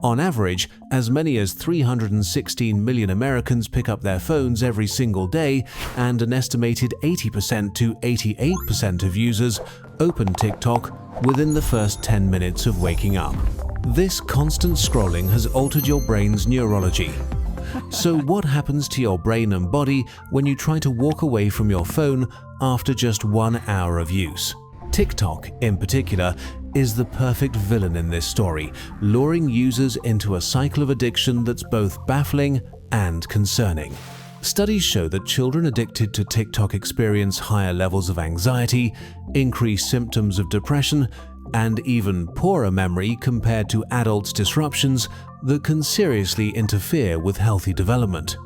On average, as many as 316 million Americans pick up their phones every single day, and an estimated 80% to 88% of users open TikTok within the first 10 minutes of waking up. This constant scrolling has altered your brain's neurology. So what happens to your brain and body when you try to walk away from your phone after just 1 hour of use? TikTok, in particular, is the perfect villain in this story, luring users into a cycle of addiction that's both baffling and concerning. Studies show that children addicted to TikTok experience higher levels of anxiety, increased symptoms of depression, and even poorer memory compared to adults' disruptions that can seriously interfere with healthy development.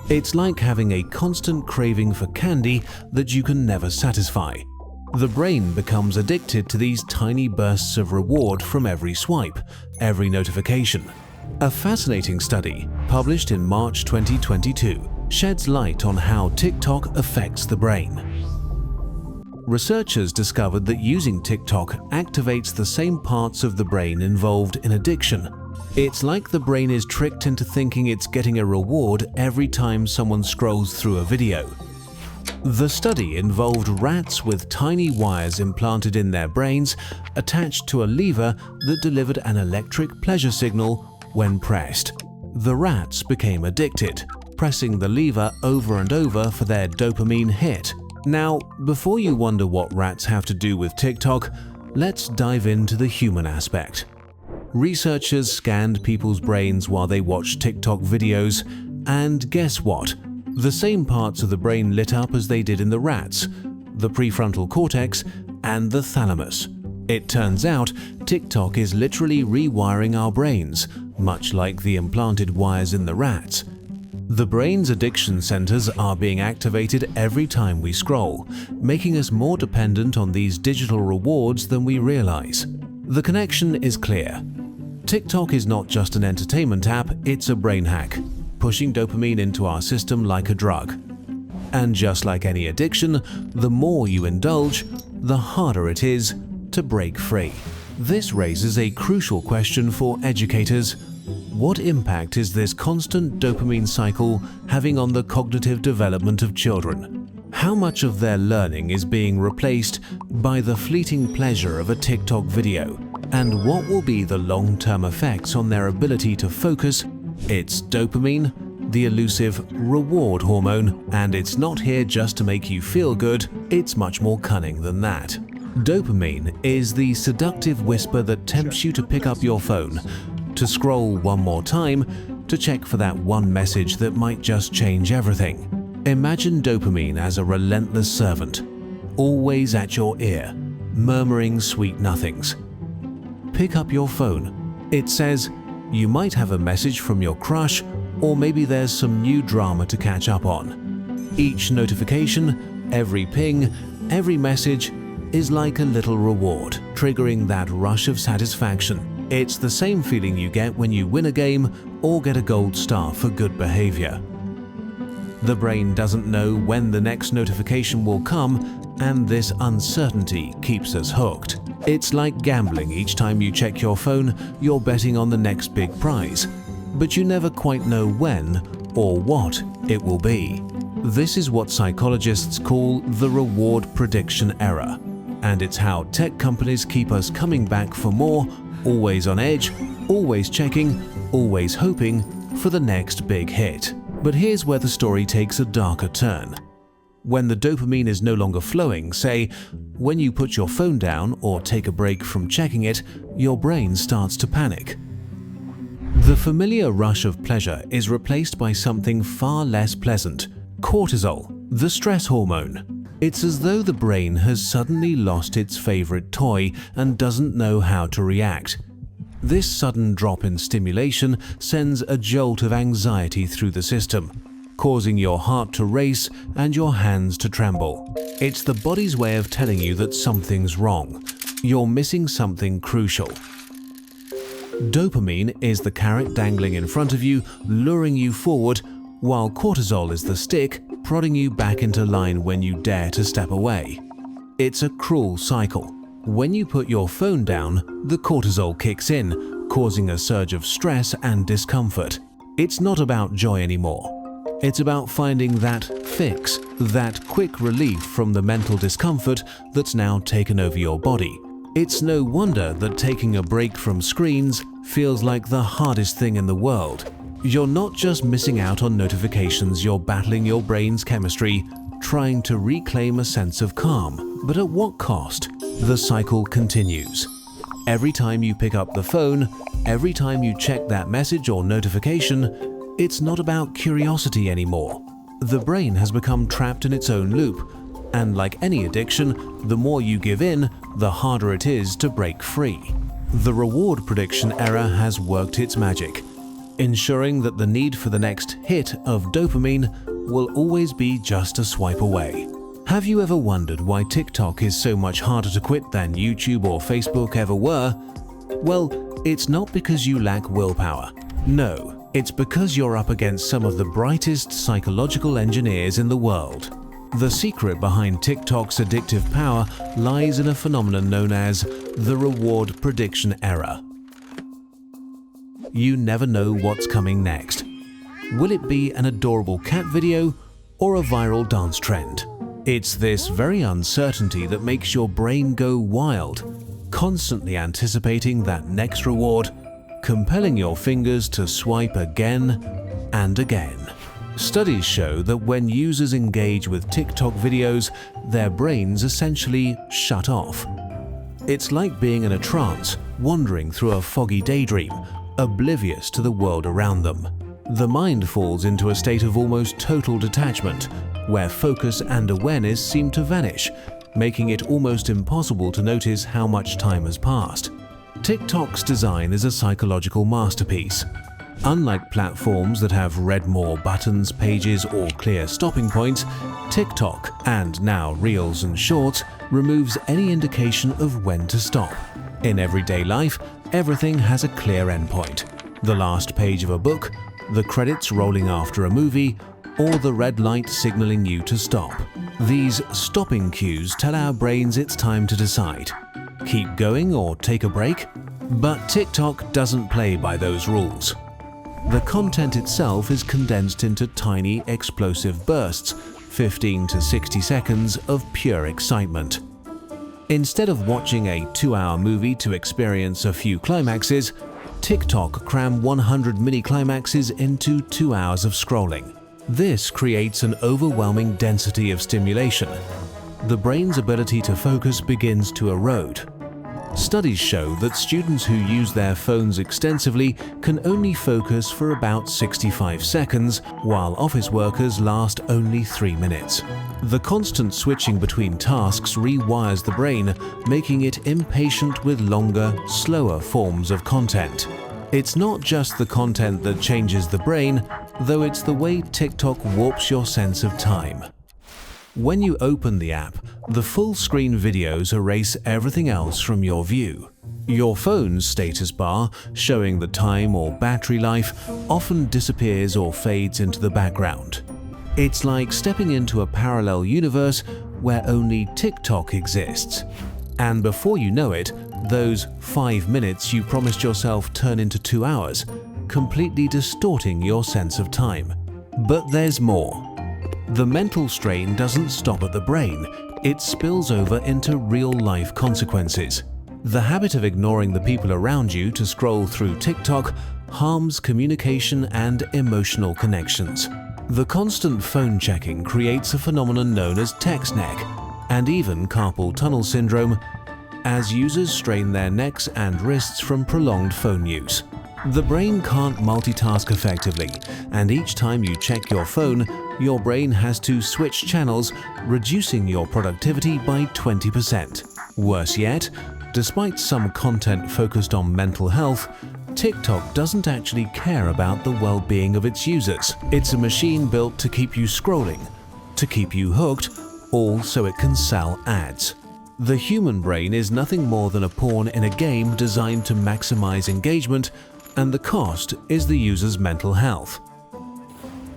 It's like having a constant craving for candy that you can never satisfy. The brain becomes addicted to these tiny bursts of reward from every swipe, every notification. A fascinating study, published in March 2022, sheds light on how TikTok affects the brain. Researchers discovered that using TikTok activates the same parts of the brain involved in addiction. It's like the brain is tricked into thinking it's getting a reward every time someone scrolls through a video. The study involved rats with tiny wires implanted in their brains attached to a lever that delivered an electric pleasure signal when pressed. The rats became addicted, pressing the lever over and over for their dopamine hit. Now, before you wonder what rats have to do with TikTok, let's dive into the human aspect. Researchers scanned people's brains while they watched TikTok videos, and guess what? The same parts of the brain lit up as they did in the rats, the prefrontal cortex and the thalamus. It turns out TikTok is literally rewiring our brains, much like the implanted wires in the rats. The brain's addiction centers are being activated every time we scroll, making us more dependent on these digital rewards than we realize. The connection is clear. TikTok is not just an entertainment app, it's a brain hack, pushing dopamine into our system like a drug. And just like any addiction, the more you indulge, the harder it is to break free. This raises a crucial question for educators. What impact is this constant dopamine cycle having on the cognitive development of children? How much of their learning is being replaced by the fleeting pleasure of a TikTok video? And what will be the long-term effects on their ability to focus? It's dopamine, the elusive reward hormone, and it's not here just to make you feel good, it's much more cunning than that. Dopamine is the seductive whisper that tempts you to pick up your phone, to scroll one more time, to check for that one message that might just change everything. Imagine dopamine as a relentless servant, always at your ear, murmuring sweet nothings. Pick up your phone. It says, you might have a message from your crush, or maybe there's some new drama to catch up on. Each notification, every ping, every message is like a little reward, triggering that rush of satisfaction. It's the same feeling you get when you win a game or get a gold star for good behavior. The brain doesn't know when the next notification will come, and this uncertainty keeps us hooked. It's like gambling. Each time you check your phone, you're betting on the next big prize, but you never quite know when or what it will be. This is what psychologists call the reward prediction error, and it's how tech companies keep us coming back for more, always on edge, always checking, always hoping for the next big hit. But here's where the story takes a darker turn. When the dopamine is no longer flowing, say, when you put your phone down or take a break from checking it, your brain starts to panic. The familiar rush of pleasure is replaced by something far less pleasant: cortisol, the stress hormone. It's as though the brain has suddenly lost its favorite toy and doesn't know how to react. This sudden drop in stimulation sends a jolt of anxiety through the system, causing your heart to race and your hands to tremble. It's the body's way of telling you that something's wrong. You're missing something crucial. Dopamine is the carrot dangling in front of you, luring you forward, while cortisol is the stick prodding you back into line when you dare to step away. It's a cruel cycle. When you put your phone down, the cortisol kicks in, causing a surge of stress and discomfort. It's not about joy anymore. It's about finding that fix, that quick relief from the mental discomfort that's now taken over your body. It's no wonder that taking a break from screens feels like the hardest thing in the world. You're not just missing out on notifications, you're battling your brain's chemistry, trying to reclaim a sense of calm. But at what cost? The cycle continues. Every time you pick up the phone, every time you check that message or notification, it's not about curiosity anymore. The brain has become trapped in its own loop, and like any addiction, the more you give in, the harder it is to break free. The reward prediction era has worked its magic, ensuring that the need for the next hit of dopamine will always be just a swipe away. Have you ever wondered why TikTok is so much harder to quit than YouTube or Facebook ever were? Well, it's not because you lack willpower. No. It's because you're up against some of the brightest psychological engineers in the world. The secret behind TikTok's addictive power lies in a phenomenon known as the reward prediction error. You never know what's coming next. Will it be an adorable cat video or a viral dance trend? It's this very uncertainty that makes your brain go wild, constantly anticipating that next reward, compelling your fingers to swipe again and again. Studies show that when users engage with TikTok videos, their brains essentially shut off. It's like being in a trance, wandering through a foggy daydream, oblivious to the world around them. The mind falls into a state of almost total detachment, where focus and awareness seem to vanish, making it almost impossible to notice how much time has passed. TikTok's design is a psychological masterpiece. Unlike platforms that have read more buttons, pages, or clear stopping points, TikTok, and now Reels and Shorts, removes any indication of when to stop. In everyday life, everything has a clear endpoint. The last page of a book, the credits rolling after a movie, or the red light signaling you to stop. These stopping cues tell our brains it's time to decide. Keep going or take a break? But TikTok doesn't play by those rules. The content itself is condensed into tiny, explosive bursts, 15 to 60 seconds of pure excitement. Instead of watching a 2-hour movie to experience a few climaxes, TikTok cram 100 mini-climaxes into 2 hours of scrolling. This creates an overwhelming density of stimulation. The brain's ability to focus begins to erode. Studies show that students who use their phones extensively can only focus for about 65 seconds, while office workers last only 3 minutes. The constant switching between tasks rewires the brain, making it impatient with longer, slower forms of content. It's not just the content that changes the brain, though it's the way TikTok warps your sense of time. When you open the app, the full-screen videos erase everything else from your view. Your phone's status bar, showing the time or battery life, often disappears or fades into the background. It's like stepping into a parallel universe where only TikTok exists. And before you know it, those 5 minutes you promised yourself turn into 2 hours, completely distorting your sense of time. But there's more. The mental strain doesn't stop at the brain, it spills over into real-life consequences. The habit of ignoring the people around you to scroll through TikTok harms communication and emotional connections. The constant phone checking creates a phenomenon known as text neck, and even carpal tunnel syndrome, as users strain their necks and wrists from prolonged phone use. The brain can't multitask effectively, and each time you check your phone, your brain has to switch channels, reducing your productivity by 20%. Worse yet, despite some content focused on mental health, TikTok doesn't actually care about the well-being of its users. It's a machine built to keep you scrolling, to keep you hooked, all so it can sell ads. The human brain is nothing more than a pawn in a game designed to maximize engagement, and the cost is the user's mental health.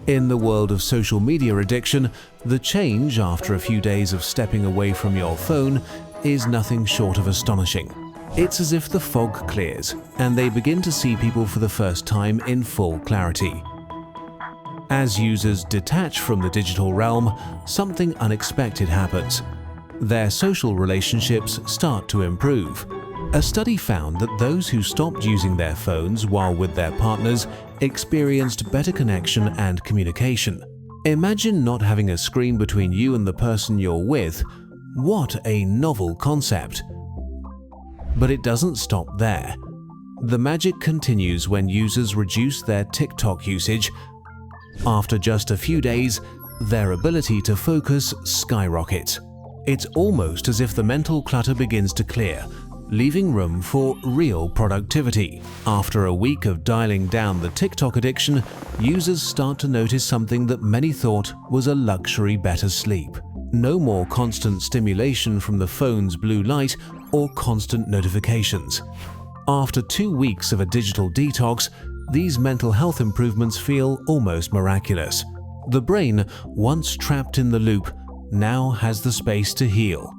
In the world of social media addiction, the change after a few days of stepping away from your phone is nothing short of astonishing. It's as if the fog clears and they begin to see people for the first time in full clarity. As users detach from the digital realm, something unexpected happens. Their social relationships start to improve. A study found that those who stopped using their phones while with their partners experienced better connection and communication. Imagine not having a screen between you and the person you're with. What a novel concept! But it doesn't stop there. The magic continues when users reduce their TikTok usage. After just a few days, their ability to focus skyrockets. It's almost as if the mental clutter begins to clear, leaving room for real productivity. After a week of dialing down the TikTok addiction, users start to notice something that many thought was a luxury: better sleep. No more constant stimulation from the phone's blue light or constant notifications. After 2 weeks of a digital detox, these mental health improvements feel almost miraculous. The brain, once trapped in the loop, now has the space to heal.